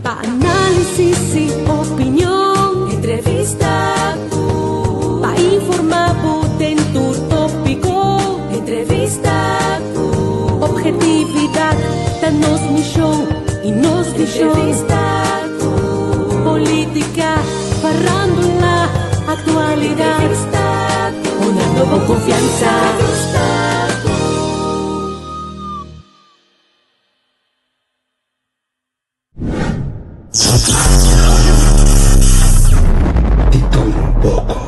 Análisis y opinión, entrevista, para informar en tu tópico, entrevista, objetividad, danos mi show y nos entrevista, política, farándula, actualidad, una nueva confianza. Y todo un poco.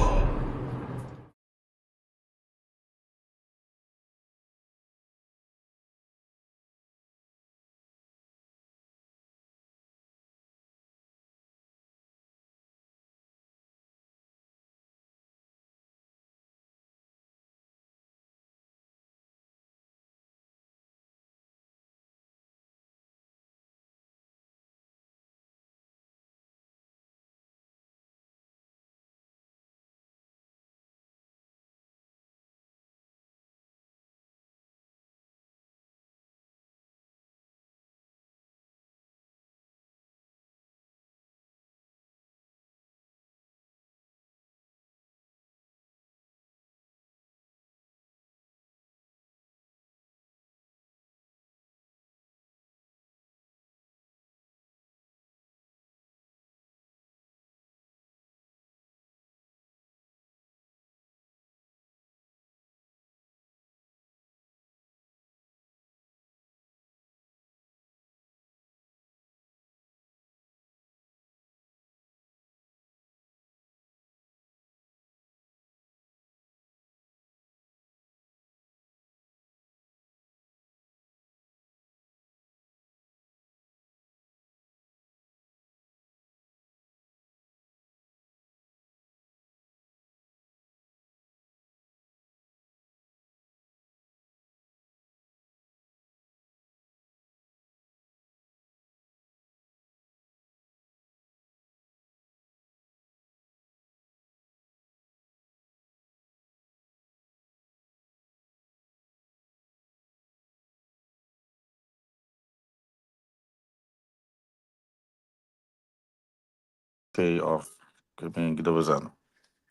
Of que ben gidiyoruz ano.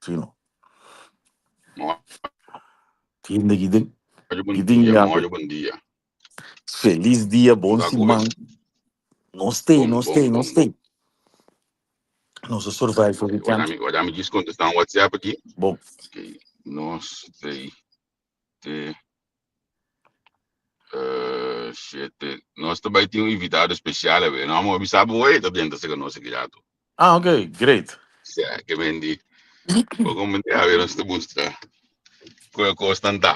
Sino? Tiende gidin. Gidin ya. Bom dia. Feliz dia, bom semana. Não stay. Nossa survival weekend. Olha, me diz quando está no WhatsApp aqui. Bom. Ok. Nós nós também temos um invitado especial, velho. Não, mas sabe o que também está chegando nosso criado. Ah, ok, great. Sim, que vendi. Vou comentar a ver nós te mostrar. Coisa constante.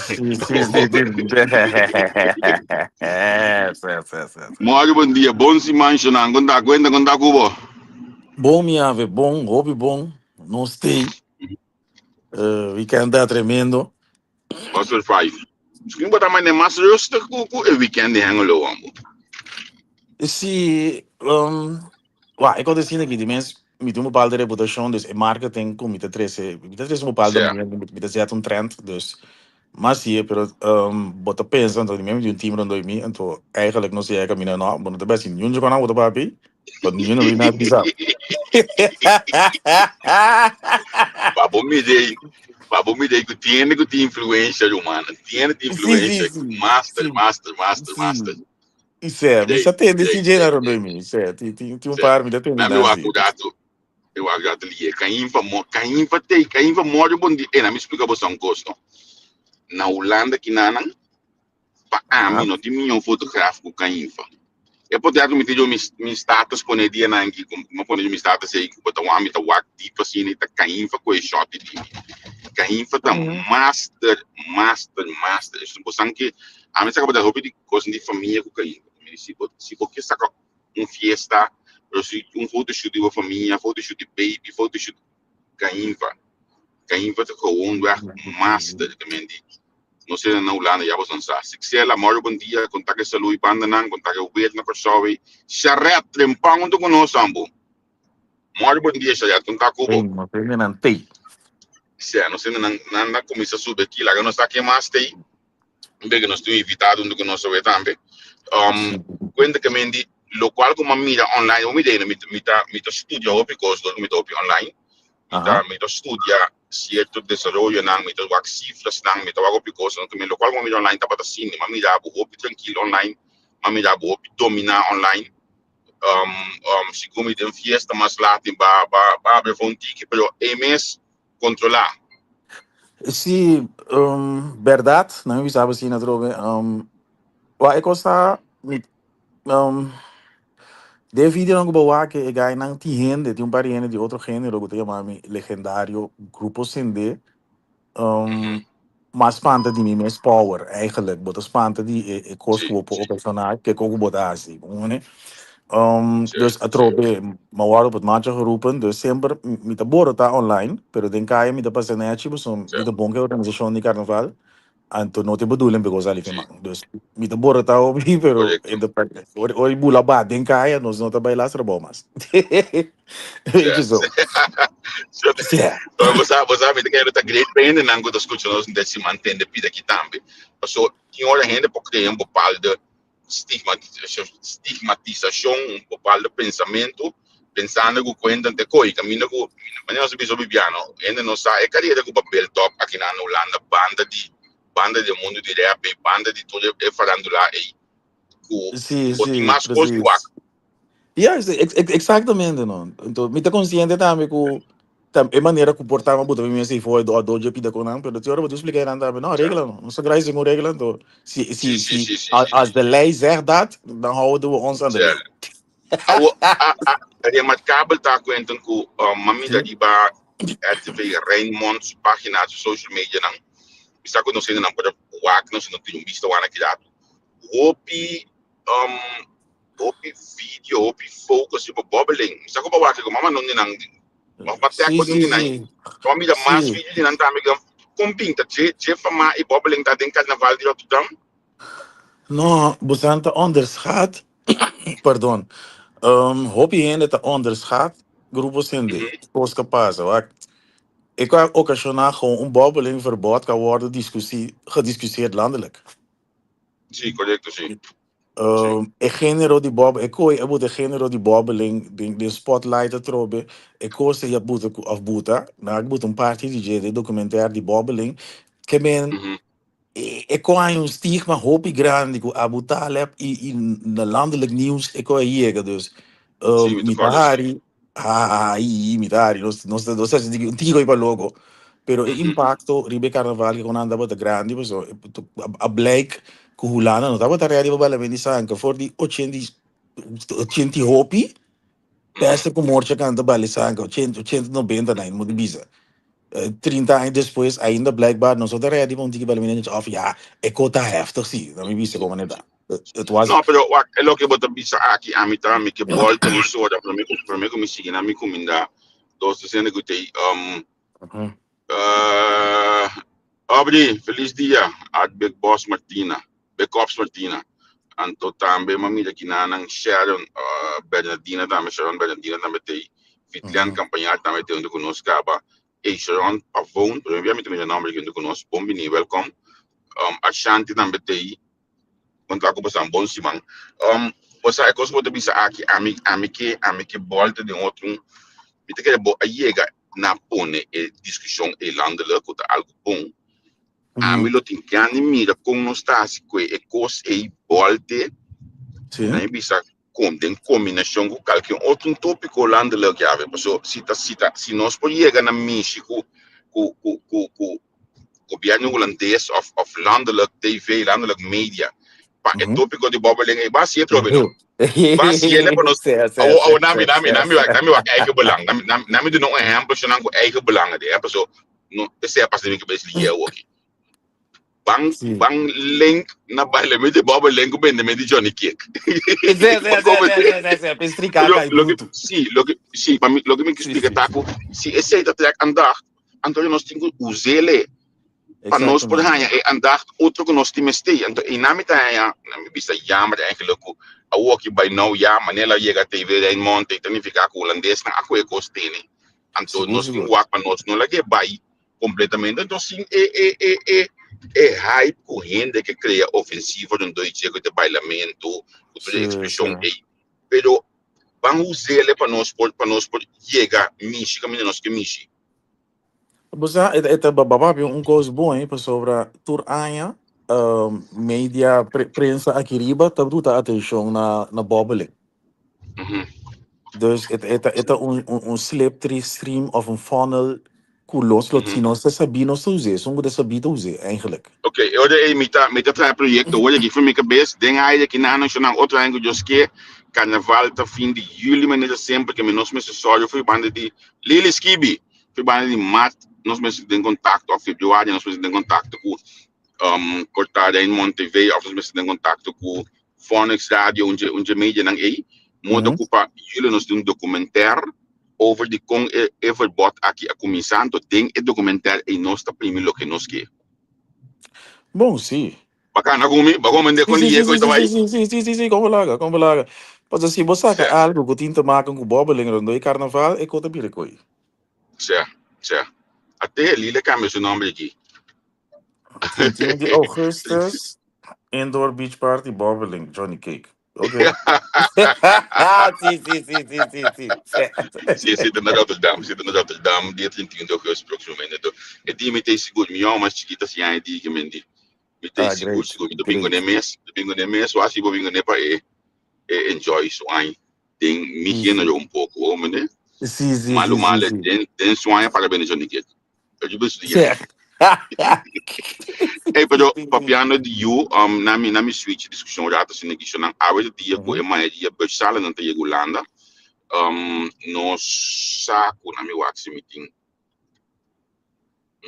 Sim. Muito bom dia, bom semana, Xanang. Conta Cuba. Bom, minha ave, bom, hobby bom. Não stay. Weekend é tremendo. Master 5. Misschien wat aan mijn mas rustig koeken en weekend hangelo ambo. Sim, ik had gezien dat die mensen met een bepaalde reputatie, dus in marketing kom je te tressen. Je te tressen een bepaalde manier, je te zetten een trend, dus. Maar zie je, pero wat te pensen, dat die mensen die een team rondom me, en toen eigenlijk nog zeggen, ik ben nou, maar de beste niet, je kan nou wat papi, dat niet, je weet niet bizar. Papo me dei que tiene que influência humana, tiene que influência, master. Isso é, mas até desse gênero rondom me, isso é, tem um par, me dá tem eu acho ali, cainfa mora bom dia, na me explica você um custo. Na Holanda que nanang, pa mim não tem nenhum fotógrafo com cainfa. Eu podia me ter meu status com ele dia nangi, como quando meu status aí que botar um amigo tá wak tipo assim, tá cainfa com shot de cainfa tá master. Isso não que a mim acaba de roubar de coisa de família com cainfa. Se porque saca fiesta, um photoshoot de família, photoshoot de baby, photoshoot cainfa tá com um master também de não sei na Holanda já você sabe. Se quiser lá mora bom dia, contact essa Louis Bandanan, contact o Viet na Kosovo, charret trempang do conosco ambo. Mora bom dia charret contact com. Não tem nem antei. Não sei na comissão subir aqui lá que nós está aqui mais tem. Bem que nós temos invitado do conosco também. Quando que me lo cual como mira online, o mita studia o costo, mita online, mita studia cierto desarrollo nang mita wak cifras nang mita wak costo, lo cual como mira online tapata sini, mira abu hopi tranquilo online, mira abu hopi domina online. Si come in fiesta mas latin ba fontique, pero MS controlar. Sim, verdade, não me sabe assim na droga. Wa ik was daar met de video não boa que gai não tinha de um pariente de outro gênero que tem mami legendário grupo Sende. Mas spanta di mim is power eigenlijk, but spanta di e kost Sì, op sì, personage que kogo bodazi, né? Dus certo, a trobe, ma word op het maatje geroepen, dus sempre met de borota online, pero den kai met de passanechi, dus met de certo. bonke organisatie di carnaval, en toen nooit de bedoeling because ali Sì, man. Dus met de borota op hier, pero corretto, in de praktijk, ori bula ba den kai, nos nota bij las rebomas. Weet je certo. zo? Certo. Ja. Você sabe que era great pain and ango das coisas nós desse mantém de vida aqui também. So, tinha hora ainda por criar bepaalde stigmatização, bepaalde pensamento, pensando que cuenta de coi, caminho que, mas nós somos bibiano, ainda não sai, é carreira que o papel top aqui na Holanda, banda de mundo de rap, banda de tudo, é falando lá, e Sim, o tem sim, mais coisa que precies. Ja, exatamente, não. Então, me tá consciente também que é maneira que portar uma puta me assim foi do dojo pida com não, pero senhora vou te explicar ainda, não, certo. regla não se graça com regla, então Sì, sì, sì, sì, sì, as de lei zegt dat, dan houden we ons aan de lei. certo. Remat kabel tá cuentan com mamita Sim. di ba RTV Raymond's página de social media não está conhecendo não para wak não se não tem visto wana criado um hopi vídeo hopi focus tipo bubbling está com wak com mama não nem mas bater Sim, com sim, nem nem sim. então a mídia mais Sim. vídeo de não tá amiga com pinta je fama e bubbling tá dentro carnaval de Rotterdam No, bastante onderschat, pardon. Hobby hen het onderschat, groepen zijn de, koos kapaz, wat. Ik kan occasionaal gewoon een bobbeling verbod kan worden gediscussieerd landelijk. sim correto sim sim Ik genero die bob, ik kooi, ik moet de genero die bobbeling, de spotlight te troben. Ik koos de boete of boete. Nou, ik moet een party die de documentaire die bobbeling. Ik ben, ik kon een stigma hopi grande, ik Abu Taleb in de landelijk nieuws, ik kon hier dus. sim muito correto sim Mitahari, Mitahari, não sei se digo para logo. Pero o impacto, ribe carnaval que quando andava de grande, so, a Blake, que hulana, não estava ready para bala bem sangue, for di 80 hopi, peça com morte canta bala sangue, 80 90 na mo de bisa. 30 anos depois, ainda blijkbaar não sou ready para um tique bala bem of ja, é cota heftig sim, não me bisa como nada. It was no, pero è lo che potrei pensare che a metà mi che volte non so da per me come si chiama mi come da dos dicendo che te Abri, feliz dia at Big Boss Martina, Big Ops Martina. Anto tambe mamita kinanang Sharon Bernardina tambe Sharon Bernardina tambe te Fitlian campagnat tambe te onde conosca ba e Sharon Pavone, per me mi nome che onde conosco, bombini welcome. Ashanti tambe te quando ako basta bom simang. Basta ako sa bisa aqui amici volte de outro mi te que bo ayega na pone e discussão e landelijk ou algo bom. A mi lo tinkiani mira com não está assim que cos e volte na sim. bisa com den combinação com qualquer outro tópico landelijk já ve. So se nós pojega na México com governo holandês of landelijk TV, landelijk media. Pa e tópico de bobbeling e basi e trobe no. Basi ele para nós o nami wa eigen belang. Nami de nog een hempel aan eigen belangen de. So no se pas de mi que bes liye o aqui. Sim. Bang link na baile me de bobbeling ko bende me de Johnny Cake. É, estricar cai bruto. Sim, para mim, lo que me Sim, explica sim. tá se esse da track andar, então nós temos usele para nós poder Exatamente. ganhar andar outro que nós temos ter. Então, e na mitad na me bisa jammer eigenlijk a walkie by now ja, manela chega a TV em monte, então fica com holandês na ako e costene. Então, Seguro, nós temos seguro. walk para nós não lagi by completamente. Então, sim, hype corrente que cria ofensiva no dois dias de bailamento, de Sim, expressão sim. pero vamos usar para nós por chegar mishi caminho nós que mishi. Você é babá um coisa bom hein para sobre tur anya media prensa aqui riba tá tudo atenção na bobbling. Dus het een slippery stream of een funnel los lot zien als Sabino Souze, sommige de Sabito Souze eigenlijk. Oké, ora met dat project, hoor je voor mij best, denk eigenlijk in aan nationaal outro ainda just que carnaval tá fim de julho, mas nesse sempre que nós mesmo só foi banda de Lili Skibi, foi banda de Mat, nós mesmo tem contato, ou februário nós mesmo tem contato com Cortada em Montevideo, of nós mesmo tem contato com Phoenix Radio, onde mídia não é, modo ocupa julho nós tem documentário over de com everbot aqui a começar, então tem documentário e nós tá primeiro que nós quer. Bom, sim. Bacana comigo, bacana de com Diego e também. Sim, como laga. Mas assim, você sabe algo que tem que tomar com o bobbeling rondo e carnaval e conta bem coi. Certo. Até ali ele cambia seu nome aqui. 21 de augustus, Indoor Beach Party Bobbeling, Johnny Cake. Ok. Sim, na Rotterdam, dia 31 de agosto, proximamente. E dia me tem seguro, mas chiquita assim, aí dia que me me tem seguro, domingo de mês, eu acho que domingo de para enjoy isso aí. Tem me gênero um pouco, homem, né? Sim. Malo, tem sonho para bem Johnny Cake. Eu digo isso. Pero papiano de you, nami switch discussão rata sin negation ang awet dia ko ema dia bersala nang tayo Holanda. No saco nami wax meeting.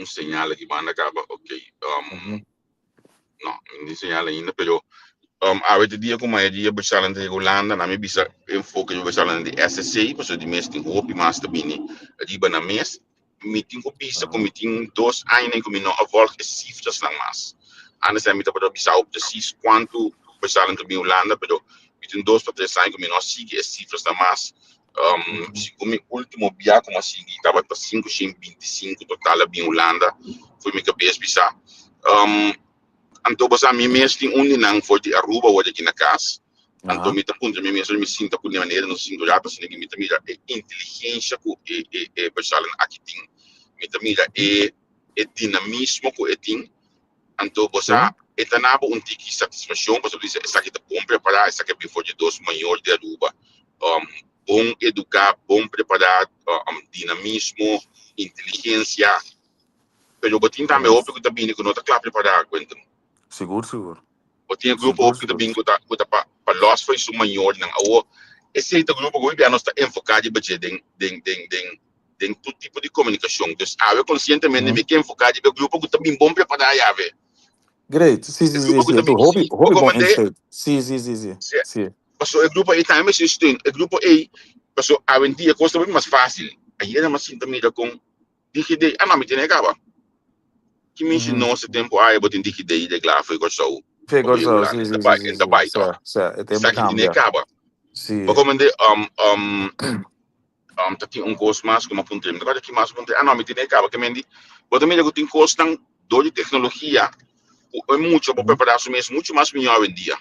Señal que banda acaba, okay. No, hindi señal ainda, pero awet dia ko may dia bersala nang tayo Holanda, nami bisa enfoque yo bersala nang SSA, paso di mes ting hopi master bini, di ba na mes meeting ko bisa ko meeting 2 anos em que não avolg cifras lang mas. Anders é mita para bisa precis quanto pesalan to Holanda, pero meeting 2 para 3 anos que não sigue cifras lang mas. Se como último dia como assim estava para 525 total em Holanda, foi minha cabeça bisa. Anto basa mi mes ting uninang for di Aruba wala aqui na casa. Anto mita punta mi mes me sinta por maneira no sinto já para sinigin mita mira inteligência ko pesalan aqui ting mita mira dinamismo ko eting anto basa etanabo un tiki satisfação para dizer essa aqui tá bom preparar essa aqui é for de dos maior de Aruba bom educar bom preparar dinamismo inteligência pero botin também óbvio que também que não tá claro preparar quanto seguro botin grupo que também que tá para los foi su maior não esse grupo que nós está enfocado em budget tem todo tipo de comunicação. Então, eu conscientemente me quero enfocar no grupo que também bom preparar a ver. Great. Sim. Hobby bom insight. Sim. Passou o grupo aí também se estende. O grupo aí passou a vendia custa bem mais fácil. Aí era mais simples com DigiDay. Não me tem acaba. Que me ensinou esse tempo aí botin DigiDay de lá foi gostou. Sim. Da baita. É tempo cambia. Acaba. Sim. Recomendei tem curso mais como apontei, agora aqui mais apontei, não, me tem acaba que mendi, mas também eu tenho curso tão de tecnologia, é muito para preparar isso mesmo, muito mais melhor hoje em dia.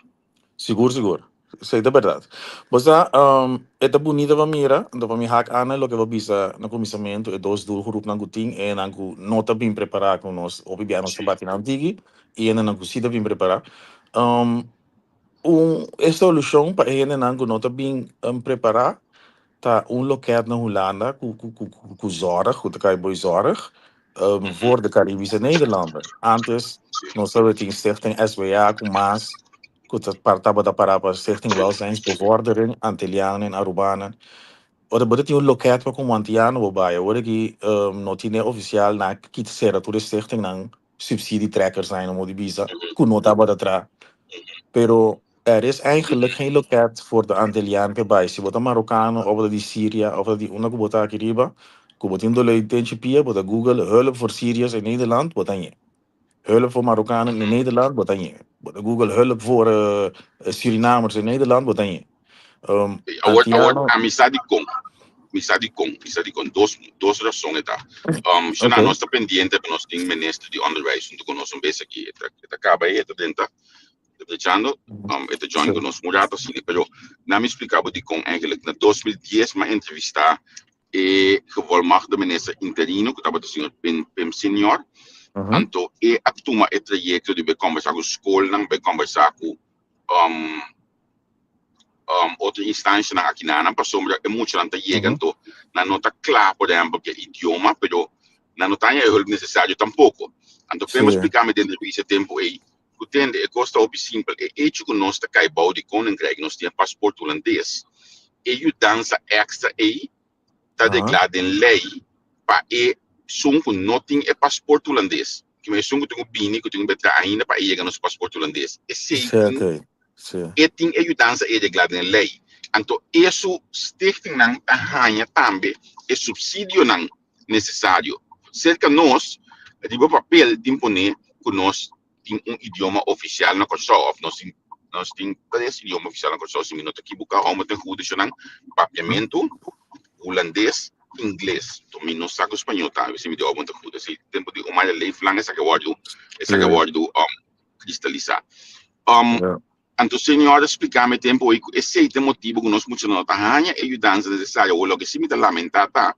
Seguro, isso é verdade. Mas é bonito para mira, então para mim hack ana lo que vai bisa no começamento é dois do grupo não tem e não nota bem preparar com nós, ou bem nós trabalhar na antigi e ainda não consigo bem preparar. Esta solução para ainda não nota bem preparar tá loket na Holanda com zorg, goed kan je boy zorg, voor de Caribische Nederlander. Antes, nós hebben stichting SWA com Maas, com het partaba da parapa stichting welzijnsbevordering, Antillianen en Arubanen. Ora bodet een loket pa com Antillianen waarbij, ora ki notine officieel na kit sera tu de stichting nang subsidietrekkers zijn om die visa, kun notaba da tra. Pero is eigenlijk geen loket voor de Antilliaan bij. Si bota Marokkanen of die Syrië of die una kubota kiriba, kubotin do leitenche pia, bota Google hulp voor Syriërs in Nederland, bota je. Hulp voor Marokkanen in Nederland, bota je. Bota Google hulp voor Surinamers in Nederland, bota je. Amizade com dos razões tá. Se nós está pendiente para nós tem ministro de onderwijs, então nós vamos ver aqui, acaba aí, tá dentro. Dejando, ito join ko nos murato sini, pero na me explicava di kong eigenlijk na 2010 ma entrevista gevolmagde minister interino, que estava assim, pem senior, anto atuma e trajecto de conversar com escola, não conversar com outra instância na aqui na passou muito não tá chegando na nota clara por exemplo que idioma, pero na nota é necessário tampouco. Anto podemos explicar me dentro desse tempo aí. O tende é costa op simples é hecho que nós tá cai bau de koninkrijk nós tem passaporte holandês. E o dança extra aí tá declarado em lei para sungo nothing é passaporte holandês. Que me sungo tem bini que tem betra ainda para chegar no passaporte holandês. E sei e tem ajudança é declarado em lei. Então, isso stichting não arranha também é subsídio não necessário. Cerca nós, de papel de imponer que nós tem idioma oficial na Kosovo, nós tem 3 idiomas oficiais na Kosovo, se me nota aqui buscar como tem judo não, papiamento, holandês, inglês. Então, me não sabe espanhol tá, se me deu muito judo. Se tempo de uma lei flanga essa que guardo cristalizar. Então, senhora, explicar-me tempo aí, esse é o motivo que nós muito não arranha e ajudança necessária, ou logo se me lamentar, tá?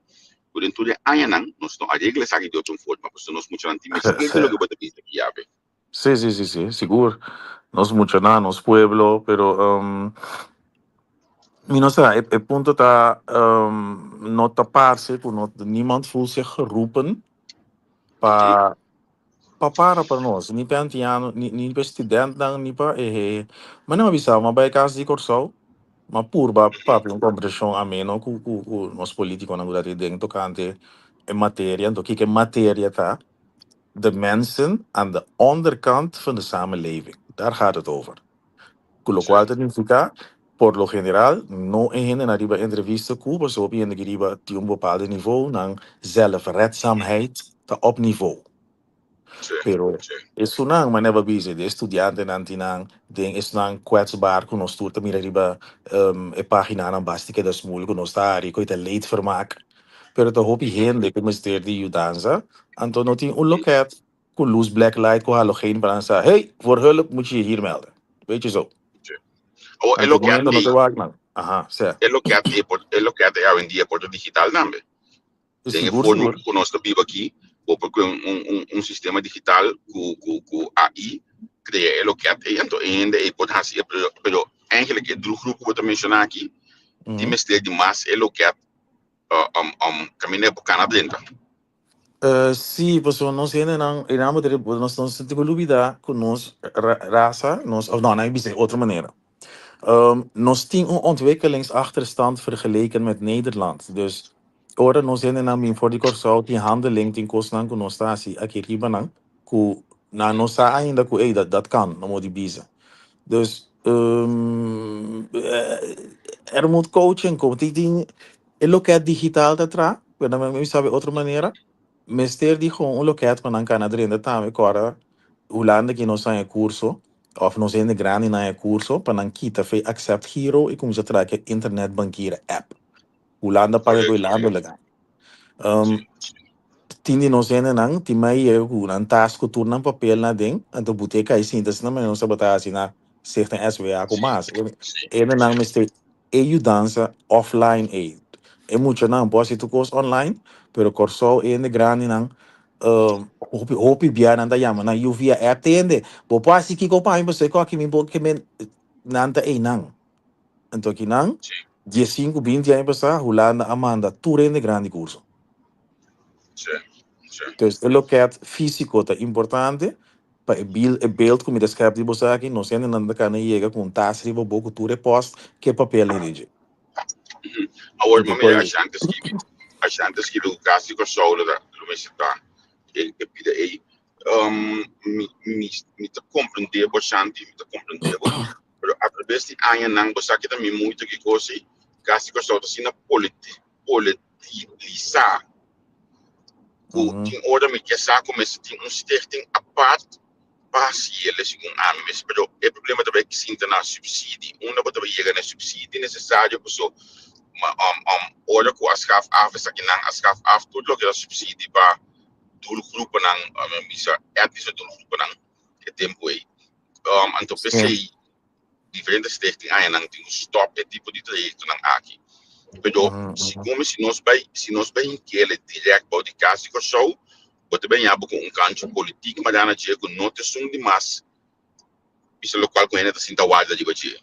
Por dentro de año nós não arregla aqui de outra forma, porque nós muito não temos que logo para ter que llave. Sí, seguro. Nos mucho nada, nos pueblo, pero no sé, el punto está no taparse, niemand voelt zich geroepen para nós, niet per antiano, niet per student dan, niet per maar não avisa, mas bij casa de corso, maar purba papi een compreensão ameno ku nos político na gura de tocante en materia, então que materia tá de mensen aan de onderkant van de samenleving. Daar gaat het over. Con lo cual significa, por lo general, no en arriba entrevista Cuba, zo op in de arriba die een bepaald niveau, dan zelfredzaamheid op niveau. Pero isso não, mas never busy. De estudante nantinang, ding is nang kwetsbaar, kuno stuurt me arriba e pagina na bastica da smul, kuno stari, ko ite late vermaak. Pero te hoop je heen, de minister die je dansa, en toen had hij een loket, kon loose black light, kon halogeen van zei, hey, voor hulp moet je je hier melden. Weet je zo. O En toen moment dat te waken. Aha, zeg. É lo que é hoje em dia por digital também. Tem forma que nós estamos aqui, porque sistema digital com AI cria o que é então ainda é pode fazer, pero eigenlijk do grupo que eu mencionar aqui, tem mestre de mais é o que é caminhar por Canadá dentro. Sim, você não se ainda em âmbito de nós não se olvidar com nós raça, nós of não is outra maneira. Nós temos ontwikkelingsachterstand vergeleken met Nederland. Dus ora nós ainda não voor die corso die handeling die kosten com nós tá assim aqui riba não com na nossa ainda com dat kan não moet die bizen. Dus moet coaching komen. Die ding loket digital tetra, quando me sabe outra maneira. Mister die gewoon een loket van een Canadá in de taal agora Holanda que nós tem curso of nós ainda grande na curso para não kita fe accept giro e como já traz que internet banqueira app Holanda paga com Holanda legal tindi nós ainda não tem mais um task que turna papel na ding então boteca aí sim das não mas não sabe tá assim na certa SWA com mais ainda não mister ajudança offline aid é muito não pode ser tu cost online pero corso ainda grande não hopi biar nanda yama na you via app tende bo pasi ki ko pa você ko aqui me bo que men nanta nang então aqui nang 15-20 anos passar Holanda Amanda turende grande curso então é lo que é físico tá importante para build como descreve de você aqui não sendo nanda kana chega com task riba boco ture post que papel nem agora mami achantes que do caso que só da universidade que pide aí me te compreender bastante me te compreender pero através de año nang você que também muito que coisa caso que só assim na politizar tem hora me que saco mas tem stichting apart parcial segundo ames pero o problema também que sinta na subsídio bota chega na subsídio necessário pessoa ora com as gaf af is aqui não as gaf af tudo que é subsídio para doelgroepen aan, etnische doelgroepen aan, het tempo aí. Então Sim. pensei, diferentes stichting aí não tem stop esse tipo de trajecto não aqui. Pero se nós vai aquele direto para o de casa que show, você bem abo com canto político, mas na dia com notas são demais. Isso é local com ele da cinta guarda de você.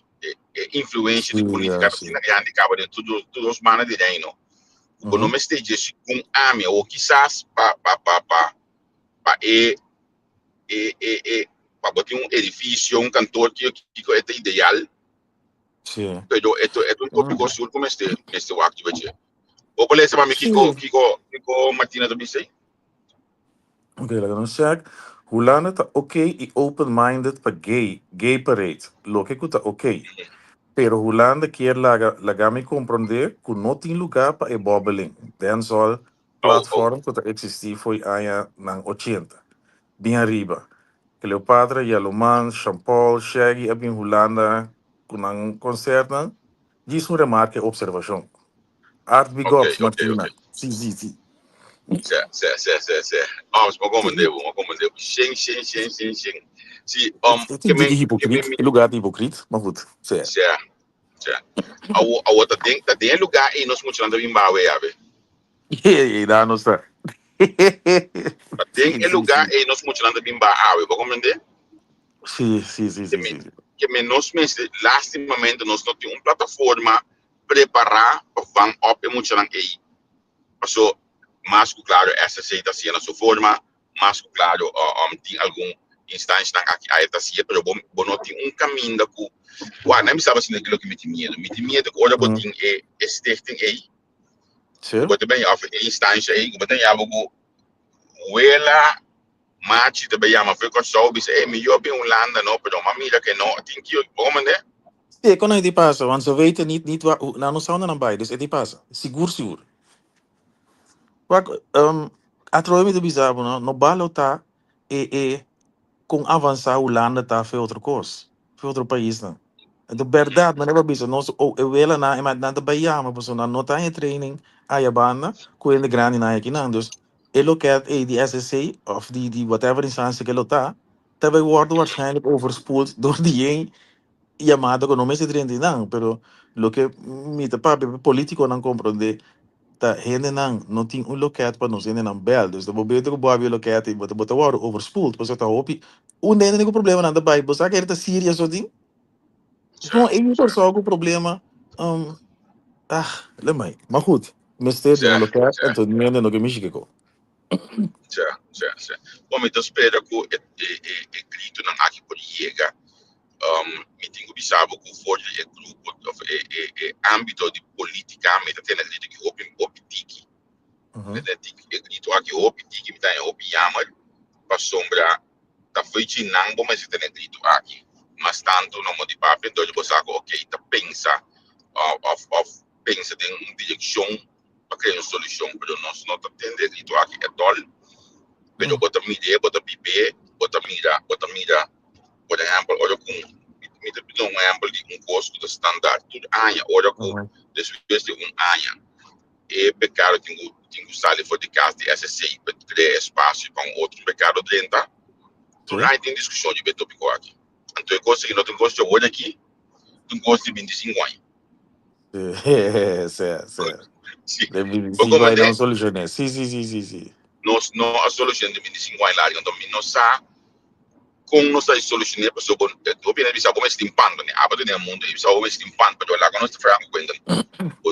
Influência de política Sim. na grande cabo de todos os manos de reino. O nome esteja com ame ou quizás para para botar edifício, cantor que é ideal. Sim. Pero é um tópico sul como este waktu bache. O pole sa mami kiko Martina do bisay. Oké, laten we zeggen. Hoe lang het oké i open-minded para gay parade. Lo que kuta oké. Pero hoe lang de keer laga me compreender que não tem lugar para e bobbeling. Dancehall platform que existia foi aya nang 80. Bem arriba. Cleopatra, Yaloman, Champol, Shaggy, Abin Holanda, kunang concerten. Diz uma remarque observação. Art Big Ups, Martina. Sim. Se. Mas mo comandebo. Sim. Si Het is een hypocriet. Het lugar de hypocriet, maar goed. se. A outra tem lugar e nós muito andando em Baue, ave. Daar nog staat. Tem lugar e nós muito andando em Baue, vou compreender? Sim. Que menos lastimamente nós não temos uma plataforma preparar para van op e muito andando aí. Passo mais claro essa seita se na sua forma, mais claro tem algum instância na aqui aí tá se pero bom não tem caminho da cu. Uau, nem sabe se naquilo que me tem medo que olha botin é stichting aí. Sim. Você bem of instância aí, você tem algo wela match de bem ama foi com só bis me eu bem Holanda não, pero mamira que não tem que como né? Sim, quando het passa, want ze weten niet waar, nou, nog zouden dan bij, dus het passa. Sigur. Wak, atroy me do bizarro, no balo tá, com avançar Holanda tá, foi outra coisa, foi outro país, não. De verdade, mas não é bisa, nós, eu ela na, mas nada Bahia, mas você não tá em training, aí a banda, com ele grande na aqui, não, dus, ele quer, die SSC, of die whatever instância que ele tá, também worden waarschijnlijk overspoeld door die een llamada que no me se treinta, não, pero lo que mi papi político não compreende, tá gente não tem loket para nós gente não bel, dus de momento que boa loket e bota worden overspoeld, pues tá hopi, dene nem problema nada bij, pues a querer tá Síria só tem, então por só algum problema, lembra, mas goed, mister de loket, então nem no que me chico. Bom, então espero que grito não aqui por chega. Me tenho bisabo que for grupo âmbito de política, me tá tendo grito que opi tiki. Grito aqui opi tiki, me tá opi yamar, para sombra, tá feito não, bom, mas tem grito aqui. Mas tanto não me de papo, então eu vou saber, ok, tá pensa, pensa em uma direção para criar uma solução, mas nós não tá tendo grito aqui, é dol. Pero bota mira, bota pipe, bota mira, por exemplo, olha com me dá um exemplo de custo de standard, tudo anha, olha com después de anha. E pecado tenho sali for de casa de SSC para criar espaço para outro mercado dentro. Tudo aí tem discussão de tópico aqui. Então eu gosto que não tem gosto de olhar aqui, tem gosto de 25 anos. Sim. Vai dar uma solução, né? Sim. Nós não a solução de 25 anos lá, então nós sabe como nós a solucionar para sobre o bem bisa bom estimpando, né? Abado no mundo, bisa bom estimpando, para lá nós franco quando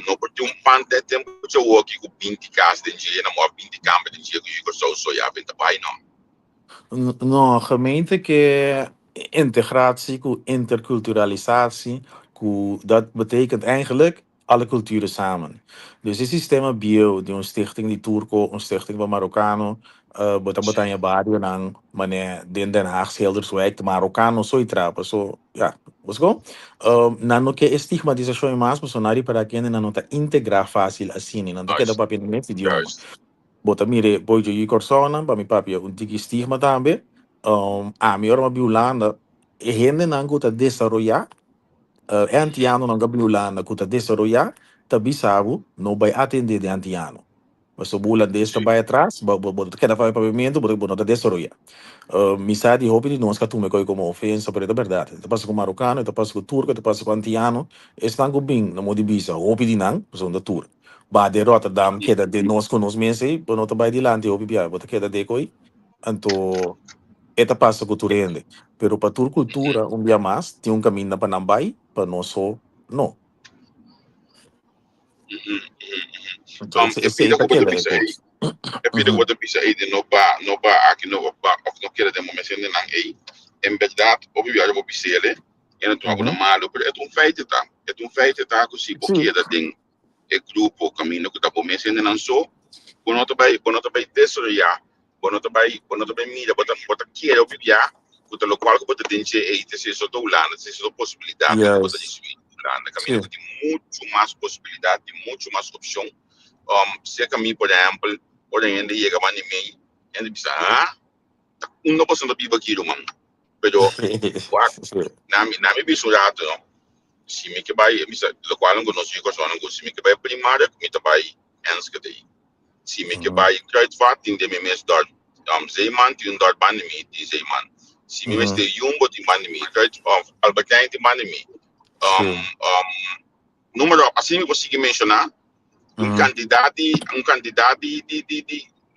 não por um pan de tempo que eu aqui com 20 casas de dia, não mo 20 câmeras de dia que eu só já vem da pai não. Não, gemeente que integratie, interculturalisatie, dat betekent eigenlijk alle culturen samen. Dus het systeem bio, die een stichting die Turco, een stichting van Marokkanen, Botanya Barrio, en meneer Den Haag Schilderswijk, de Marokkanen, zo trappen. Zo, ja, was go. Nano que estigmatização mais personagem para quem não está integrar fácil assim, não tem que dar papel no idioma. Bota mire, boy de persona, para mi papi, un tiki stigma também. A mi orma biulanda, e gente não gusta desarrollar, antiano não gusta biulanda, gusta desarrollar, tabi sabu, não vai atender de antiano. Mas o bulan desta vai atrás, queda para pavimento, não está desarrollar. Misa di hopi di nós que tu me coi como ofensa, pero é verdade. Te passa com marocano, te passa com turco, te passa com antiano, estão com bem na modibisa, hopi di nang, são da tur. Ba de Rotterdam, queda de nós com nós mesmos, pero não te vai dilante hopi bia, bota queda de coi, anto eta passa com turende. Pero para tur cultura, dia mais, tem caminho na Panambai, para nós só, não. Então, esse Pida é ko para ba to queda é bisa coisa. pida ko ba to bisa de no ba aqui no ba of no queda de momento de nang em verdade o viu já bisa ele e não tô malo pero é um feito tá que se Sim. queda tem e grupo caminho que tá momento de não só quando tu vai desarrollar quando tu vai mira bota queda o viu já o lo qual que bota tem que se isso do lado se isso possibilidade que bota de Yes. subir lá caminho Sim. que tem muito mais possibilidade tem muito mais opção se kami por exemplo por ainda chega mais ninguém ainda bisa não posso não viver aqui mano pero na mi bisu rato se me que vai bisa lo qual não conheço que só não se me que vai primária que me vai ans que daí se me que vai kruidvat tem de me mes dort zeeman tem dort banimi die zeeman se me este jumbo tem banimi kruid of albertijn tem banimi Sim. número assim eu consigo mencionar um candidato de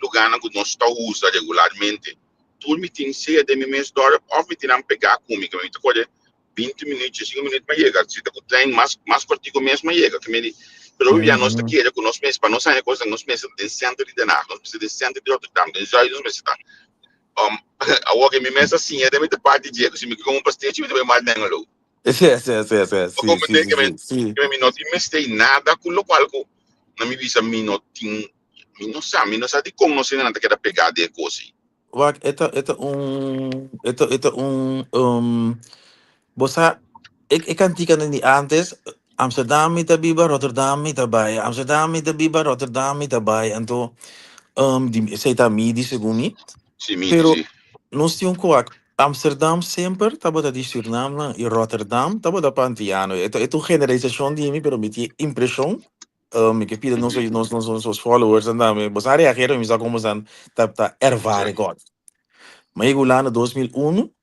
lugar que nós estamos usando regularmente. Tudo me tem que ser de mim mesmo, ou me tem que pegar comigo, me tem que 20 minutos, 5 minutos para chegar. Se tem trem mais curtinho mesmo, chega. Pero já nós aqui, com nós mesmos, para nós sair coisa, nós mesmos de centro de Denark, nós precisamos de centro de Rotterdam, de Zuid, nós mesmos está. A hora me mesmo assim, é de me parte de se me como pastel, me tem mais nenhum. Sim. Que não tem nada com o qual na minha visa mi não sabe como não sei nada que era pegar de coisa. Wag, ito bosa, ik kan tika na ni antes, Amsterdam mita biba, Rotterdam mita bay, Amsterdam mita biba, Rotterdam mita bay, anto, di, seita midi segumi, Sim, me pero, diz. nós tínhamos coac, Amsterdam sempre, tava da di Suriname, e Rotterdam, tava da Pantiano, ito generalização di mi, pero mi ti impressão, que pida nossos followers, andame, bosa reageren, mi sa como san, tá ervare God. Maar ik in 2001,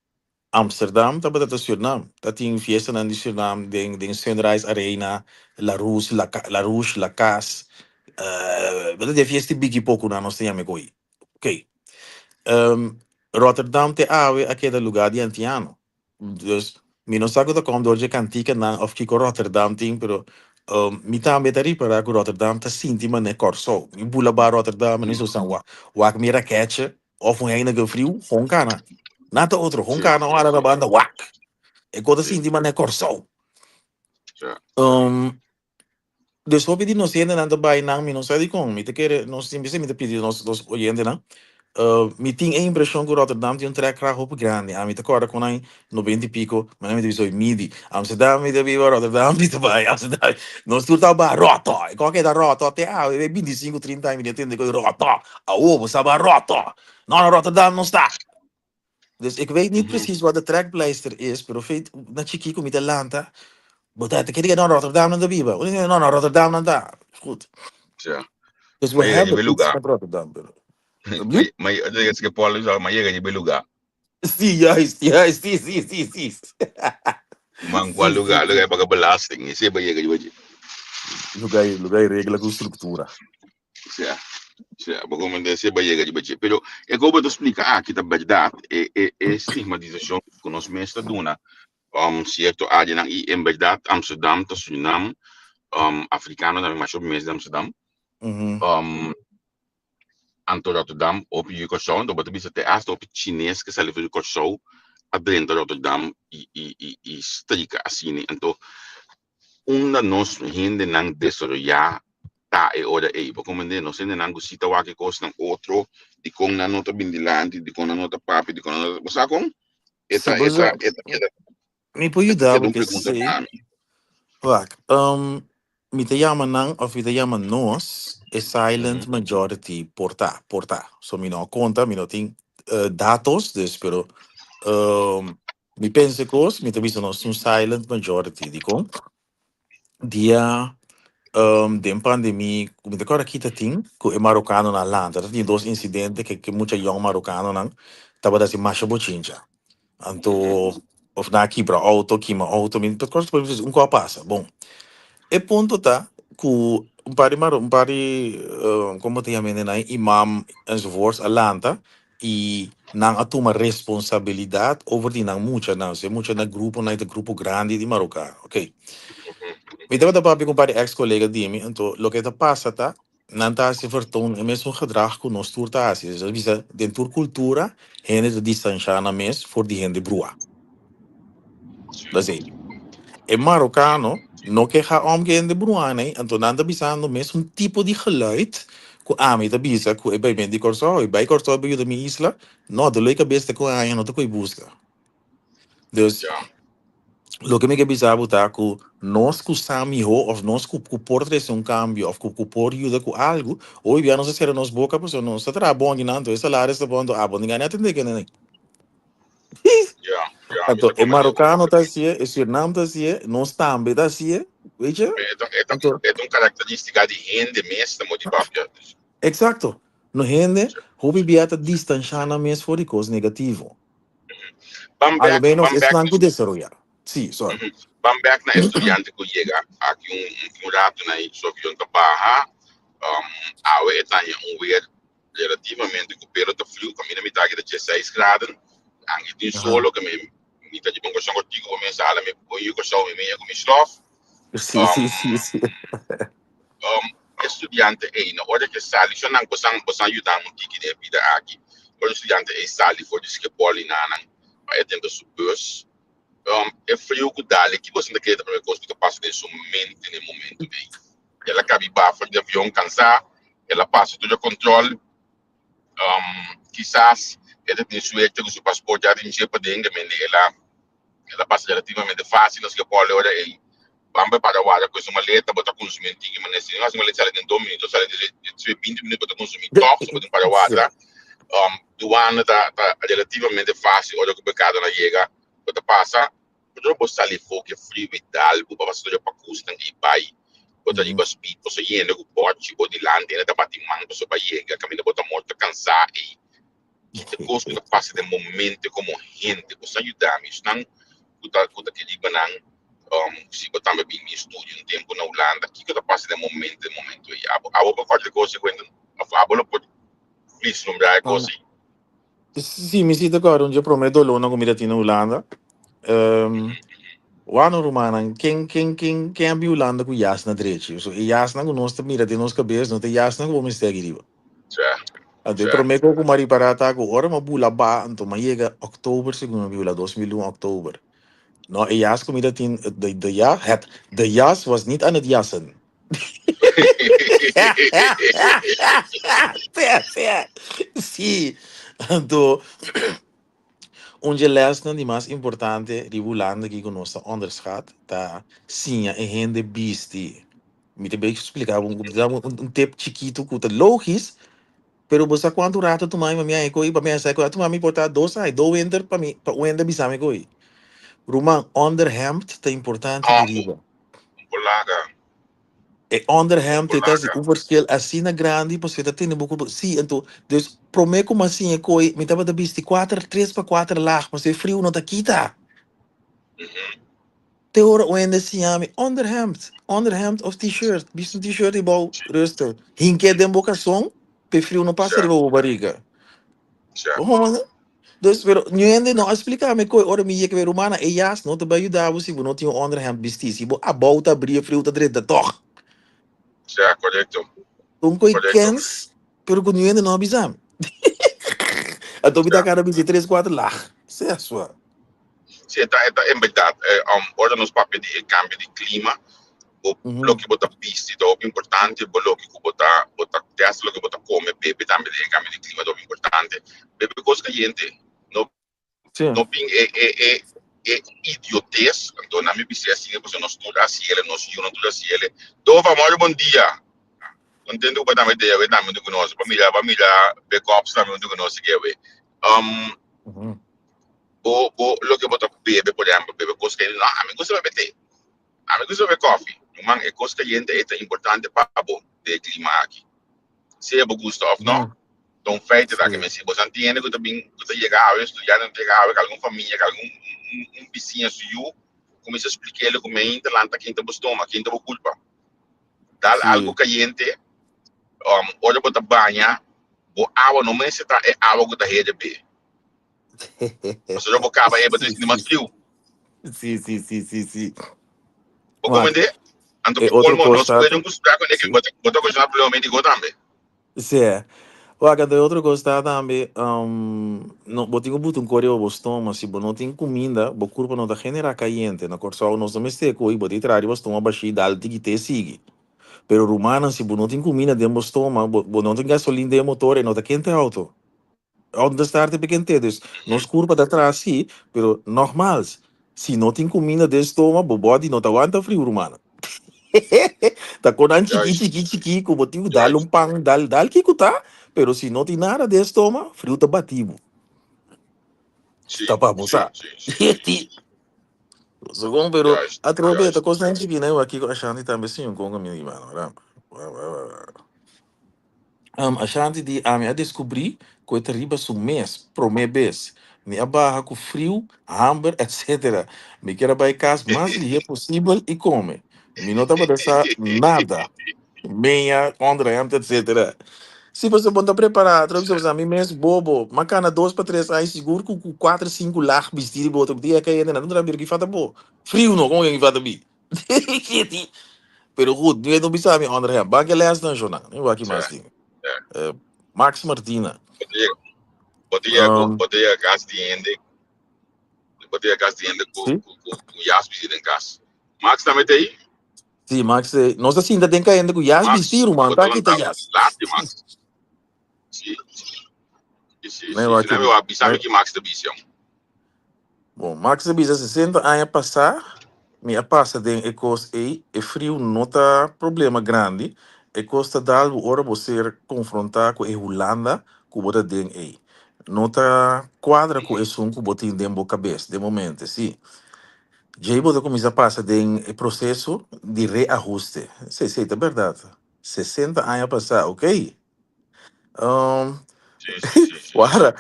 Amsterdam, dat betekent Suriname. Dat in fiesta na di Suriname, den Sunrise Arena, La Rouge, La Cas. Dat de fiesta bigi pouco na nossa yame koi. Oké. Rotterdam te awe aquele lugar de antiano. Dus, mi non sa cosa com dorje cantica na of kiko Rotterdam ting, pero mi tambe tari para que Rotterdam ta sinti man ne corso. Mi bula ba Rotterdam, en zo san wak mi raketje, of een enige frio, honkana. Na te outro, honkana wala na banda wak. Ik wil sinti man ne corso. Dus hoop je die nog zien en dan bij nang mi non sa di con, mi te kere, non si mi te pidi nos oyende na. Mi tinha a impressão que Rotterdam tinha track roupa grande. A mim te acorda com aí 90 e pico, mas não me diz midi. Amsterdam me deve Rotterdam me vai. Amsterdam. Nós tudo tá barota. E qualquer da rota até 25, 30 minutos entende que rota. A ovo sabe rota. Não, Rotterdam não está. Dus ik weet niet precies wat de trekpleister is, maar feit dat je kijkt met Atlanta. Maar dat ik naar Rotterdam naar de Biba. No, Rotterdam naar daar. Goed. Ja. Dus we hebben iets met Rotterdam. Maar dat is gepolen, maar je gaat niet lugar. Sim, sim. Man, qual lugar é para belasting? Isso é para chegar de hoje. Lugar regla com estrutura. Sim, porque isso é para chegar de hoje. Pero eu vou te explicar aqui a verdade é estigmatização que nós mesmos dona. Certo área em verdade Amsterdam, Suriname, africano também mais ou menos Amsterdam. Anto Rotterdam op je korsou, dat betekent dat de eerste op het Chinees gezet voor je korsou, adentro Rotterdam e strika assim, então nós gente não desarrollar tá e ora aí, porque como nós ainda não gostita o que costa outro, de com na nota bindilante, de com na nota papi, de com na nota, você sabe? Eta. Me pode ajudar porque sei. Wak, me te chama não, of me te chama nós, é silent majority porta. So me não conta, me não tem dados, dus pero me pensa que me te visa nós silent majority, dico. Dia de pandemia, como de agora kita ting, que é marocano na landa, tem dois incidentes que muita young marocano não, tava desse macho bochincha. Anto, of na quebra auto, queima auto, mas depois coisa passa. Bom, e ponto tá, que um par como tem a menina, imam enzovoorts, a landa, e não assuma responsabilidade over die não muita, não, se muita na grupo, na grupo grande de marocano, ok? Weet je wat dat papi compare ex-collega die me, então, lo que está passa, tá? Não tá se vertoon, é mesmo gedrag que nós tour tá, assim, já visa, dentro cultura, gente de distanciar na mes, for die gente brua. Dat is één. En Marokkanen, no que ga omgaan de brua, nee, en toen aan de bisando mes, een type die geluid, ku ami de bisa, ku e bij ben die corso, e bij corso bij de mi isla, no, de leuke beste ku aan je no te ku busca. Dus, lo que me que bizarro tá que nós que sami ho of nós que por trazer um cambio of que por ajuda com algo hoje bem nós ser nos boca porque nós está trabalhando não então salário está bom a bom ninguém atende que nem então é marocano tá assim é suriname tá assim nós também tá assim veja então é característica de gente mesmo de papel. Exato no gente hobby biata distanciar na mes for coisa negativo algo menos é não que desarrollar sim sorry Bambek na estudiante que chega aqui rato na sovion da barra awe etanya weer relativamente com pelo da frio caminha metade de 16 graus anche di solo che mi tagli con questo contigo come sala mi poi io so mi meglio come slof sì estudiante e na hora che sali sono anche posso aiutare un tiki de vida aqui o estudiante e sali for di che poli nana ma è tempo su bus é frio que dá que você não quer também coisa que passa nesse momento bem ela cabe bafa de avião cansar ela passa todo o controle quizás ela tem suerte com seu passaporte já tem para dentro ela passa relativamente fácil não se pode olhar aí vamos para o ar com uma maleta botar consumir que mas se nós maleta sai em 2 minutos sai de 20 minutos para consumir toque sobre para o ar doana tá relativamente fácil olha que o pecado na chega quando passa eu posso sair fogo frio e tal para passar para custa e pai botar ali para speed posso ir no porte ou de land ainda tá batendo mão para para chega caminho botar morto cansar e que coisa que passa de momento como gente posso ajudar mas não kuta que diga não se botar bem no estúdio tempo na Holanda que passa de momento e a outra coisa quando a bola pode please lembrar coisa Sì, mi siete agora, un giorno prometto l'una comida in Olanda. Wano romana, quem é Holanda com jasna direito. So, e jasna com nós mira de nós cabeça, não tem jasna com o mistério riba. Ade prometto com mari parata com ora ma bula ba, então ma chega outubro segundo bula 2001 oktober. No, e jas comida tin de jas was niet aan het jassen. Sì, então onde lesna die mais importante rivulando que conosco onderschat tá sim é gente bisti me te bem explicar um tempo chiquito que tá logisch pero você quanto rato tu mãe minha eco e para minha seco tu mãe importar dois aí do winter para mim para winter bisame coi Roman underhemd tá importante de riba e underhemd é assim o verschil assim na grande você tá tendo pouco sim então dus prometo como assim é coi me tava da bisti 3x4 laag mas é frio não tá quita te horen o ende siami underhemd of t-shirt bisu t-shirt igual rustig hinke den boca song pe frio não passa riba o barriga dus pero niende não explicar me coi ora mi que ver humana e jas não te ajudar você não tinha underhemd bisti se bo a bauta bria frio tá direita toch correto um coi kens pero com niende não avisam a dovida cara bisi 3-4 lá se é sua sim é verdade ora nos papéis de cambio de clima o que botar pista é importante o que botar testa o que botar come bebe também de cambio de clima é importante bebe coisa que a gente não ping é idiotez então na minha visão assim você não estuda assim ele não se não estuda assim ele então vamos bom dia entendo o que também de eu também do conosco família backups também do conosco que o lo que botar bebe por exemplo bebe coisa que não a mim gosta de beber a mim gosta de coffee Man, é coisa caliente é importante para o clima aqui. Se é gosto ou não, então feito da que me se você entende que também que chegar a estudar não chegar a alguma família, algum vizinho seu, começa a explicar ele como é interlanta quem tá bostoma, quem tá culpa. Dá algo caliente, olha para banha, o água não me se tá é água que tá rede B. Você já acaba aí para ter mais frio. Sim. O comandante, anto É que outro colmo nós constata. podemos buscar quando é que botar coisa na problema de também. Sim, é. Olha, de outro constata também, não, botinho buto um coreo bostoma, se não tem comida, o corpo não tá genera caliente, na corso nós também se coi, boti trari bostoma baixi dal tiki te sigue. Pero rumana, se não tem comida dentro do estômago, não tem gasolina de motor, não tá quente auto. Onde está te pequente, dus, nos curva da trás, sim, pero normal. Se não tem comida de estômago, o body não tá aguenta frio, rumana. Tá com um chiqui, como tive dar um pão, dar que tá, pero se não tem nada de estômago, frio tá batido. Tá para almoçar. Segundo, pero aproveita, coisa gente que nem aqui a Shanti também sim, com a minha irmã, a Shanti de a minha descobri que eu riba su mês, pro mês, minha barra com frio, hambre, etc. Me quero vai casa mais li é possível e come. Me não tá para deixar nada. Meia, André, etc. Se você não está preparado, você a mim mesmo, bobo, macana 2 para 3 anos, seguro com 4, 5 largos vestidos, outro dia que ainda não trabalho que faz bom. Frio não, como é que faz bem? Pero goed, nu não sabe, André, banque last não jornal, eu vou aqui mais tem. Max Martina. Podia gas de ende com jas visita em casa. Max também tem aí? Sim, Max, nós assim ainda tem que ainda com jas vestido, mano, tá aqui tá jas. Max. Sim. Não eu avisava que Max da visão. Bom, Max da visão 60 anos passar, minha passa de ecos e frio não tá problema grande, e costa dar hora você confrontar com a Holanda, com o den aí. Não tá quadra com esse que botem dentro da cabeça, de momento, sim. Já vou começar a passar de processo de reajuste. Sim, é verdade. 60 anos passar, ok? Sim. Ora,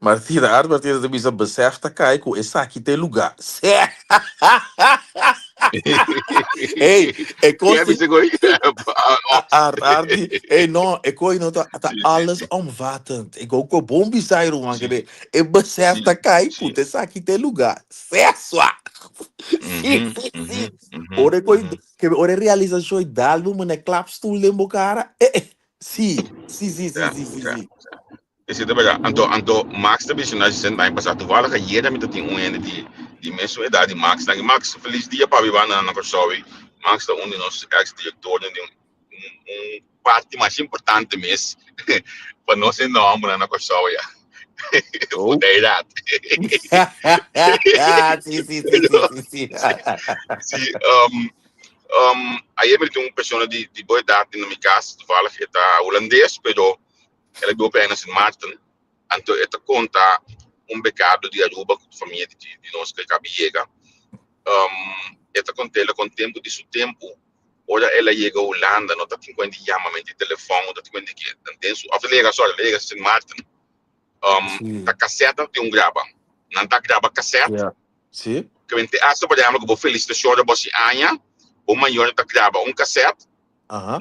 Martina, a Martina de misa besef tá cai com esse aqui tem lugar. Ei, é coisa. Ei, não, é coisa não tá alles omvattend. Ik ook een bom bizar, man, que bem. É besef tá cai, puta, esse aqui tem lugar. Certo? Sim. Ora coisa que ora realização de álbum, né, clapstoel lembo cara. Sim. Esse é verdade. Anto Max da visão nós sendo bem passado, vale que ia também tem ende de mesma idade Max, né? Max feliz dia para viver na Corsovi. Max da de nossos ex-diretor de parte mais importante mesmo para nós ser nome na Corsovi. Verdade. Sim. Aí eu tenho uma pessoa de boa idade na minha casa, fala que é holandês, pero ela deu apenas em Martin. Então, ela conta becado de Aruba com a família de nós que chega. Ela conta ela com o tempo de seu tempo. Ora, ela chega a Holanda, não está tem quando chama de telefone, não tem quando que tem isso. Ela liga em Martin. A casseta tem grava. Não está grava casseta. Sim. Que vem ter essa problema que vou feliz de chorar você anha. O maior está grava cassete.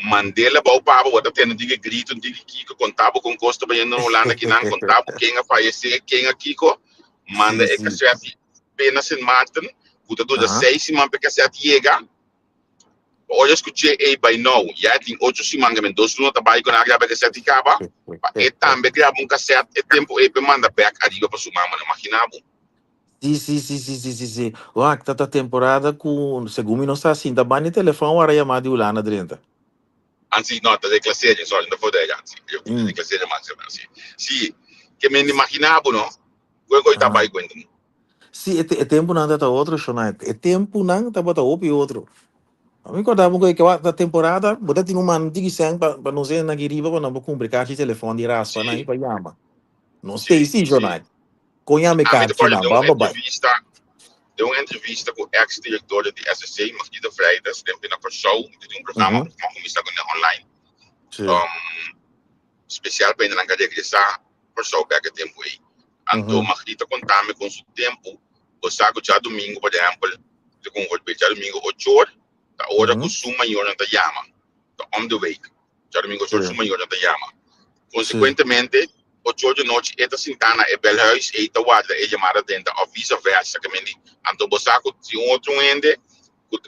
Mandela para o pavo, outra tendo diga grito, diga Kiko, contava com custo para ir na Holanda, que não contava quem a falecer, quem a Kiko, manda a cassete apenas em Martin, puta toda 6 semanas para cassete chega. Olha, escutei aí by now, já tem 8 semanas, mas 2 não trabalha com a grava cassete acaba, e também grava cassete, e tempo aí para mandar back arriba para sua mama, não imaginava. Sim. Uau, que tá temporada com, segundo não está assim, da banda telefone ou a chamada de Holanda dentro? Anzi, no, da classe, sorry, non fodere, anzi, io di classe massima, sì, che me ne immaginavo, no? Quello che vai quando. Sì, é tempo não tá outro, Shonai. É tempo não tá bota outro. A mim quando que a temporada, botar tem uma antiga sem para não ser na guiriba para não cumprir caixa de telefone de raspa, não para chama. Não sei se, Shonai. Conha me carta, não, vamos vai. deu uma entrevista com o ex-diretor de SSC, Marquita Freitas, tem na show, tem um programa que começa online. Especial para ainda regressar para show pega tempo aí. Então, Marquita contar-me com o tempo, o saco já domingo, por exemplo, com o já domingo 8 horas, a hora que o suma e hora da Yama, on the way. Já domingo 8 horas, suma e hora da Yama. Consequentemente, 8 horas de noite, esta sintana é Belhuis, esta guarda, é chamada dentro, ou vice-versa, que me então, o saco, se outro ende,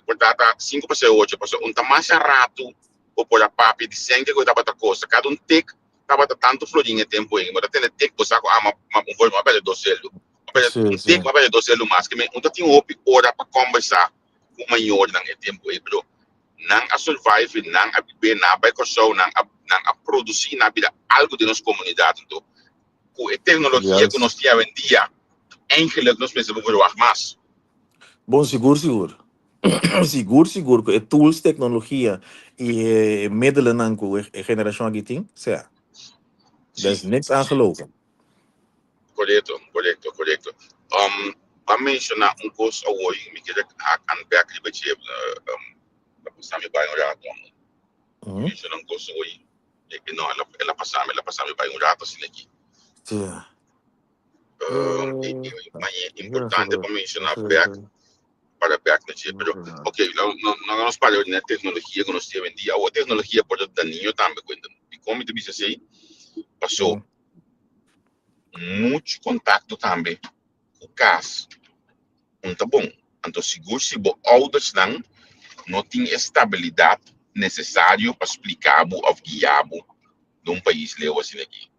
portanto, 5 para 8, um tamanho rato, ou por a papi de sangue que eu estava da costa, cada tic, estava tanto florinha tempo aí, mas até tic, o saco, uma bela docelo. Um tic, uma bela docelo, mas que me, tinha hora para conversar com o maior no tempo aí, pero não a survive, não a viver, não a baixar, não a produzir na vida algo de nossa comunidade. Então, com a tecnologia que nós temos em dia, eigenlijk nós precisamos ver mais. Bom, seguro. seguro. É tools, tecnologia e middelen com a geração aqui tem, certo? Dat is niks aan gelogen. Correto. Para mencionar coisa hoje, me queria aan werk die beetje passar me bem rato. Mencionar coisa hoje, não, ela passar me bem rato assim aqui. Sim. Mas é importante para mencionar werk para werk natuurlijk. Pero, ok, não vamos falar de tecnologia que nós temos em dia. A tecnologia pode dar daninho também. E como tu disse assim, passou muito contato também com o caso. Tá bom. Então, seguro se os outros não têm estabilidade necessária para explicar ou guiar de país leu assim aqui.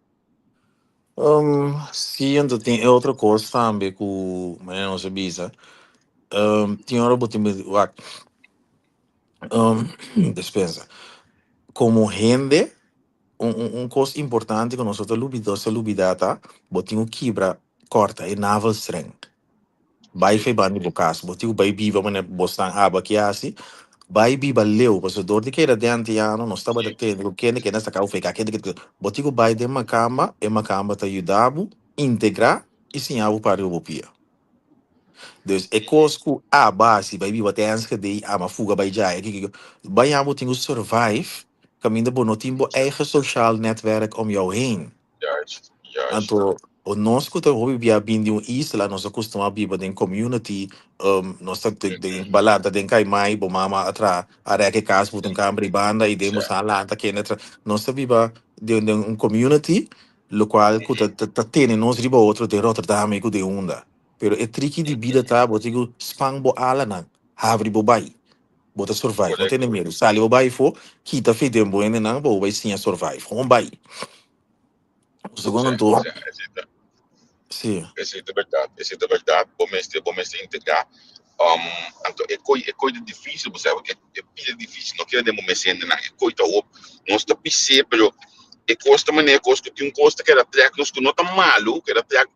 Sim, então tem outra coisa também que não se bisa. Tinha hora botar despensa. Como rende, coisa importante que nós outros lubidata, botar quebra corta e navel strength. Vai foi bani bocas, botar vai viva mané bostan aba que assim. Vai biba leu, porque dor de que era dentro ano, não estava de ter, que nesta cau fica, que botigo vai de uma cama te ajudava integrar e sim algo para o pia. Dus é cosco a base, vai biba tem antes que dei a uma fuga vai já, que vai amo tingo survive, caminho de bono timbo eigen social netwerk om jou heen. Juist. Então, o nós que estamos vivendo bem de isla, nós acostumamos a viver em community, nós estamos de balada, de caimai, bo mama atra, are que casa, botam câmera e banda, e demos a lá, tá que nós estamos vivendo de community, lo qual que tá tendo nós riba outro de Rotterdam e de onda. Pero é tricky de vida tá, botigo spang bo ala na, havri bo bai, bota survive, não tem nem medo, sali bo bai fo, kita fe dembo ene na, bo vai sim a survive, hom bai. O segundo tour. Sim. Essa é a verdade. Bom mestre integrar. Então, é coisa difícil, você sabe, é difícil. Não quero demorar sendo na, é coisa ou não está pisando, pero é costa maneira, costa que costa que era track nos que não tá malo, que era track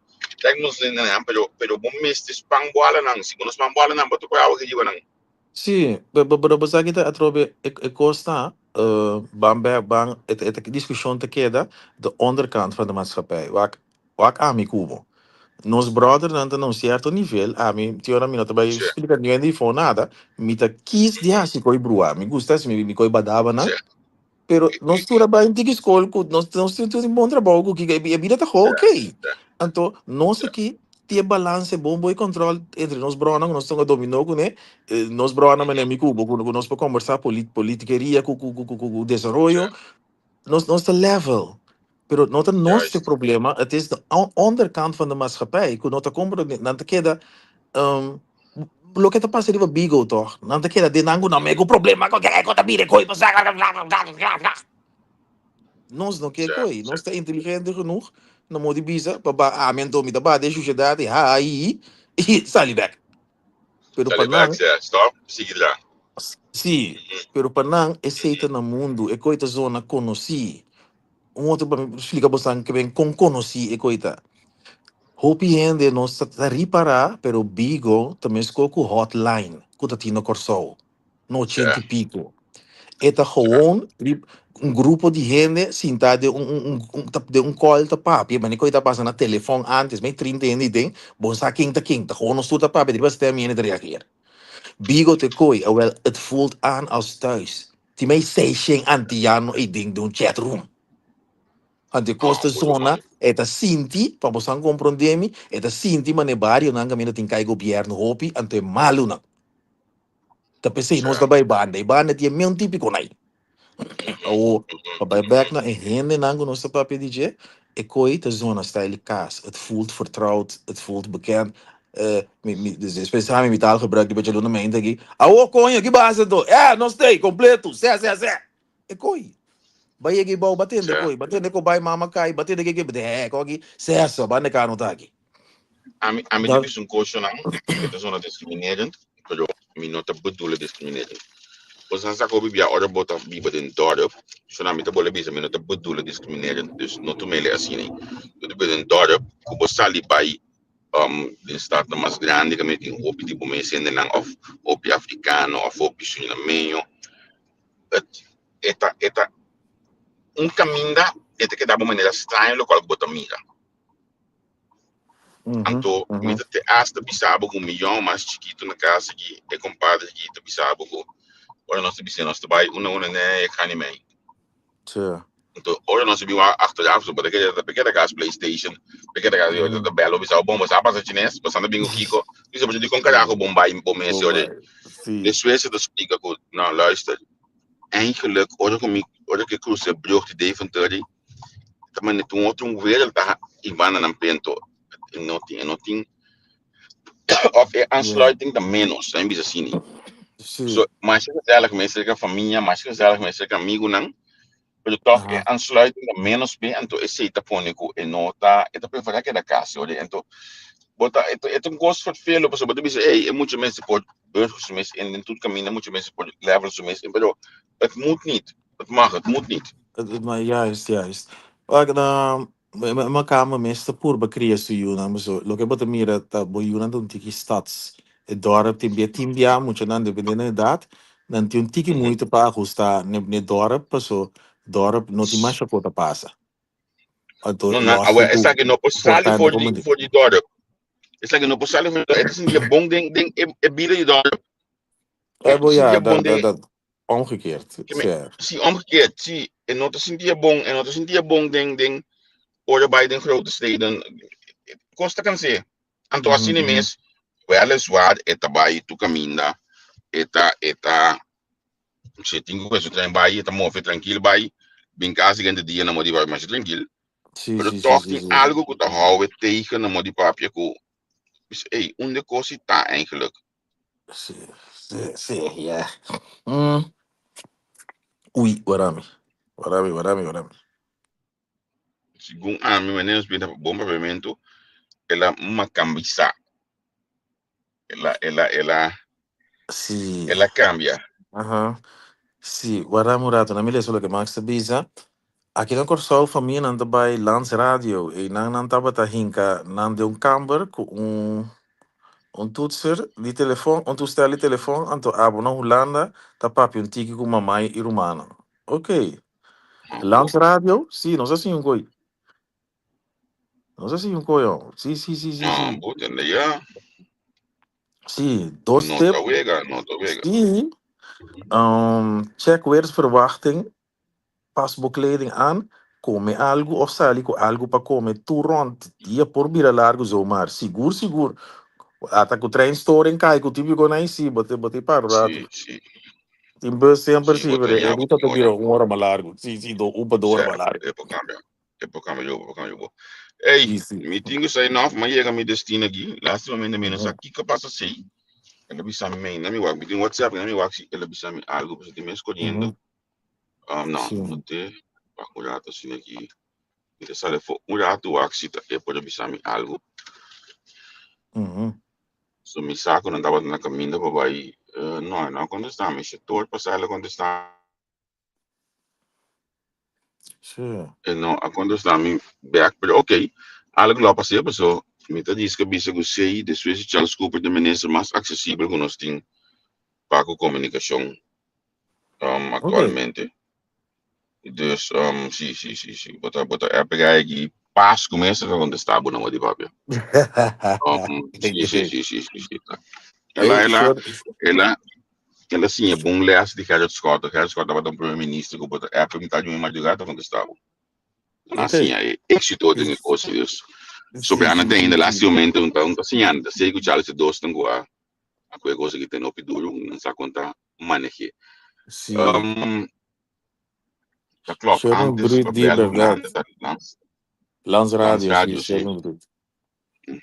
nos não, pero bom mestre spang bola não, se não spang bola não, botou para algo que diga não. Sim, mas aqui tá atrobe é costa, bang, é discussão te queda de onderkant van de maatschappij. Wak ami kubo. Nos brother não certo nível, a mim, tiora mim não trabalha explicar ninguém de for nada, me tá quis de assim coi brua, me gusta se me coi badava na, pero nós trabalha em tig escola, nós temos um bom trabalho, que a vida tá ok. Então, nós aqui tem balance bom e controle entre nós brona, nós estamos dominou com né, nós brona mas nem me cubo, com nós para conversar politiqueria, com desenvolvimento, nós tá level. Pero não tem nosso problema, het is de onderkant van de maatschappij. Que não te compra, não te queda, lo que te passa de bigo toch? Não te queda de nango não mego problema com que é conta bire coi, mas nós não quer coi, nós tá inteligente genoeg, não modi bisa, baba amento mi da ba de sociedade, aí e sali back. Pero para não, stop, siga lá. sim, pero para não aceita no mundo, é coisa zona conheci. Outro para me explicar você que bem com conheci e coisa. Hopi gente não está reparar, pero bigo também escolhe hotline, que tá tendo corso, no 100 e pico. Eta gewoon un grupo de gente sinta de un call te papi, mas nico ita passa na telefone antes, mas 30 e ding, bon sa king, gewoon ons te papi, die was stem je te reageren. Bigo te koi, wel, het voelt aan als thuis. Die mij zei shing antiano e ding doen chatroom. Ante costa Boto zona, man. eta sinti, pa bosan comprendemi, eta sinti mane barrio nanga mina tinkai governo hopi, ante malu na. Ta pensei, nós da banda tinha meu típico nai. Ou, bij back na en hende nango nossa papi DJ, e koi te zona style kaas. Het voelt vertrouwd, het voelt bekend. Dus speciaal met taalgebruik die beetje doen mijn ding. Awo konje, ki base do. Ja, nog steeds, completo. Se. E koi. Bij je bouw batende koi, batende ko bij mama kai, batende ke bede he kogi. Se so, bande kano taki. A mim Dat. tem um coxo não, é zona discriminerend, pero mi não tá bedoelen discriminerend. Os hansa ko bibia ora bota biba den dorp, so na mi tá bole bisa mi não tá bedoelen discriminerend, dus não tu mele assim nem. Tu biba den dorp, ko bo sali bai den staat na mas grande que me tem opi tipo me sende lang of opi africano of opi surinamenho. Eta um caminho eta que dá uma maneira estranha lo qual bota mira. Anto, mita te asta bisabo com milhão mais chiquito na casa aqui, é compadre aqui, te bisabo com. Ora nós te bisabo, nós te vai, uma né, é canimei. Tja. Então, ora nós te biwa achteraf, so, but ik heb gas PlayStation, ik heb gas de belo, bisabo bom, mas apa sa chinês, passando bingo kiko, bisabo de com carajo bomba em bom mês, ora. De Suisse te explica com, nou luister, eigenlijk, ora que cruze brug de Deventer, também net um outro wereld daar, Ivana en Pento, nothing. Of aansluiting dan menos, zijn bisa sini. So, mais gezellig met a família, mais gezellig met amigo não. Pero toch aansluiting dan menos bem, então esse tá pônico e nota, e tá preferir que da casa, olha, então bota é um gosto voor veel, pessoal, but bisa, hey, muitos mensen por burgers mensen in tudo caminho, muitos mensen por levels mensen, pero het moet niet, het mag, het moet niet. Maar juist. Ook dan, mijn kamer meeste pur cria su yuna, maar zo. Lo que bota mira, ta bo yuna dan tiki stads. Het dorp timbia, moet je dan dependendo da idade, dan tem tiki muito para ajustar ne dorp, paso dorp no ti mais chapota passa. Então, Não, agora, essa aqui não pode sair importante como for de dorp. Essa aqui não pode sair, het is een dia bom ding, e bieden je dorp. Bom, ja, bom ding. dat omgekeerd. Zie omgekeerd, zie, en not is een dia bom ding, orde bij de grote steden, kost kan ze. En toen als je niet mis, weliswaar, eta bij tu caminda, eta, se tenho que trem bij, eta move tranquilo bij, bin casi in de dia na modi bij, maar tranquilo. Maar toch tem algo que te houden tegen na modi papje ko. Dus, hey, onde kost daar eigenlijk? Sim, ja. Ui, warami. Segundo a mim, menos bem bom pavimento, ela uma cambisa. Sim. Ela cambia. Sim, warami rato. Na milha solo que Max te bisa. Aqui na Corsol, família não tá by Lance Radio. E não tá bata hinka, não de camber com toetser, die telefoon, toestel die telefoon, en to abona Holanda, tá papi tiki com mamãe e romana. Ok. Lance Radio? Sim, não sei se coi. Não sei se ó. Sim. Ja. Sim, doorstep. Nota wega. Sim. Check weersverwachting. Pas bekleding aan. Come algo of sali com algo para comer. Tu rond. Dia por bira largo zomaar. Seguro. Até que o trem store em cai, que o tipo que não si, botei para o rato. Sim. Tem bus sempre se vê, é muito que vira hora mais largo. Sim, do uma hora mais largo. É por câmbio. Ei, meeting sai nove, mas chega me destino aqui. Last momento menos aqui que passa sei. Ela bisa me, na mi wag, meeting WhatsApp, na mi wag si ela bisa me algo, porque tem me escolhendo. Não te, para o rato assim aqui. Então sale for o rato wag si é por bisa me algo. So mi saco não tava na caminho para vai, não quando está me setor passar ela quando está. Não, quando está me back, pero ok, algo lá passei, pessoal. Me tá diz que bisa gostei, de Suécia Charles Cooper de maneira mais acessível que nós tem para a comunicação. Atualmente. Dus, sim. Bota é pegar aqui, passo começa onde está, boa não, de papel. Sim. Ela sim, é bom ler de Gerard Scott vai dar um primeiro-ministro, que bota é perguntar de uma madrugada onde estava. Assim, é êxito de negócios. Sobre a Ana ainda lá, se aumenta, então, assim, anda, sei que o Charles dois estão a coisa que tem no piduro, não sabe contar, manejar. Dat klopt. Sherman Antes Brut die bellen naar bewerkt. Landsradio, sim, Sherman Brut.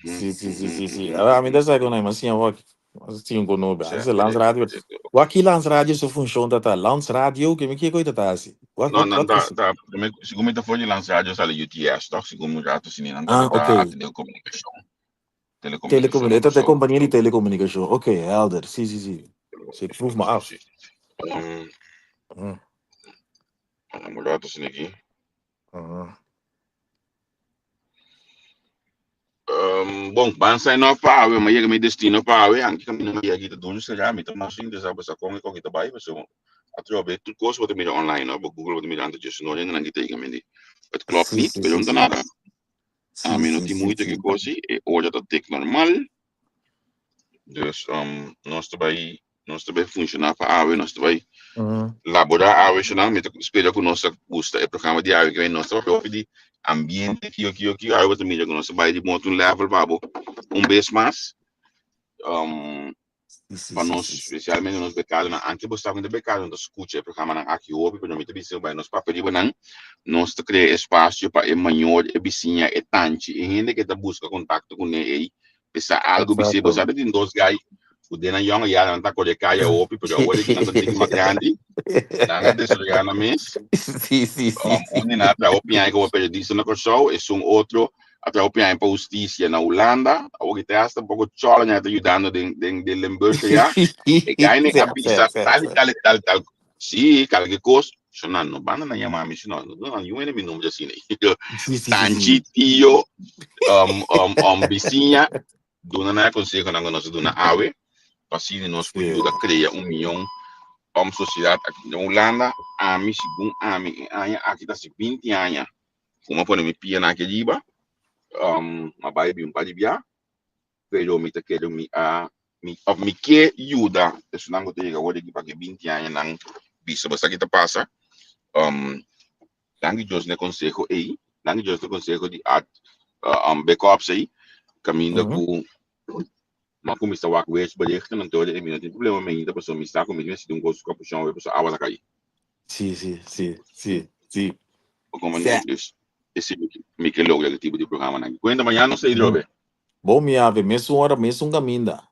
Sim. A mim dessa que eu não, mas sim, eu assim um conobe. Esse Landsradio. O aqui Landsradio se funciona tá Landsradio que me que coisa tá assim. Não, tá. Segundo a folha Landsradio sale UTS, toch? Segundo já tô assinando, então tá telecomunicação. Telecomunicação. Até companhia de telecomunicação. Ok, Helder. Sim. Você prove me af. Vamos lá, tô assinando aqui. Bom, bansa no pawe, mas chega me destino pawe, anche cammino me aqui do onde já me toma assim, dessa pessoa com que tá bai, mas eu atrobe tudo coisa você me online, no Google você me anda just no ainda não que tem me. Het klopt niet, we doen nada. A mim não tem muito que coisa, e hoje tá tek normal. Dus nós também funcionar para awe, nós também laborar awe, senão me espelho com nossa custa, é programa de awe que nós também de ambiente que aí você mira com nossa vai de moto level babo vez mais para nós especialmente nos becados na antes você estava no becado nós escuta o programa na aqui hoje para mim também vai nos papel de banana nós te cria espaço para é maior é vizinha é tanto e ainda que tá busca contato com ele pensa algo você sabe de dois gai o dena young ya não tá colher caia hoje porque hoje que não tem mais grande nada desse lugar na mesa Sim. Onde na opinião que eu perdi na show é outro a opinião para justiça na Holanda o que está um pouco chola né ajudando de Limburgo já e ganha a pista tal sim cara que coisa não banda na minha mãe não eu nem me nome assim né tanti tio vizinha dona na consigo na nossa dona ave assim nós podemos criar milhão sociedade aqui na Holanda a mim segundo a mim aqui está 20 anos como pode me pia naquele liba mabai bi pai bia pero me te quero me me que ajuda isso não gosto de agora que para 20 anos não bisa basta que te passa danke Deus ne consejo aí danke Deus ne consejo de backups aí caminho com mas como está o aquece balicht não tem não tem problema ainda pessoa me está comigo se um gosto com puxão a pessoa água cair sim como isso esse me que logo tipo de programa não quando amanhã não sei drobe bom me ave mesmo hora mesmo caminda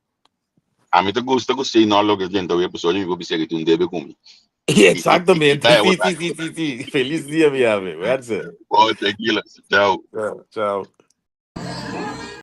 a mim te gostei não logo gente a pessoa me vou dizer que um deve comigo exatamente sim feliz dia me ave oh tequila tchau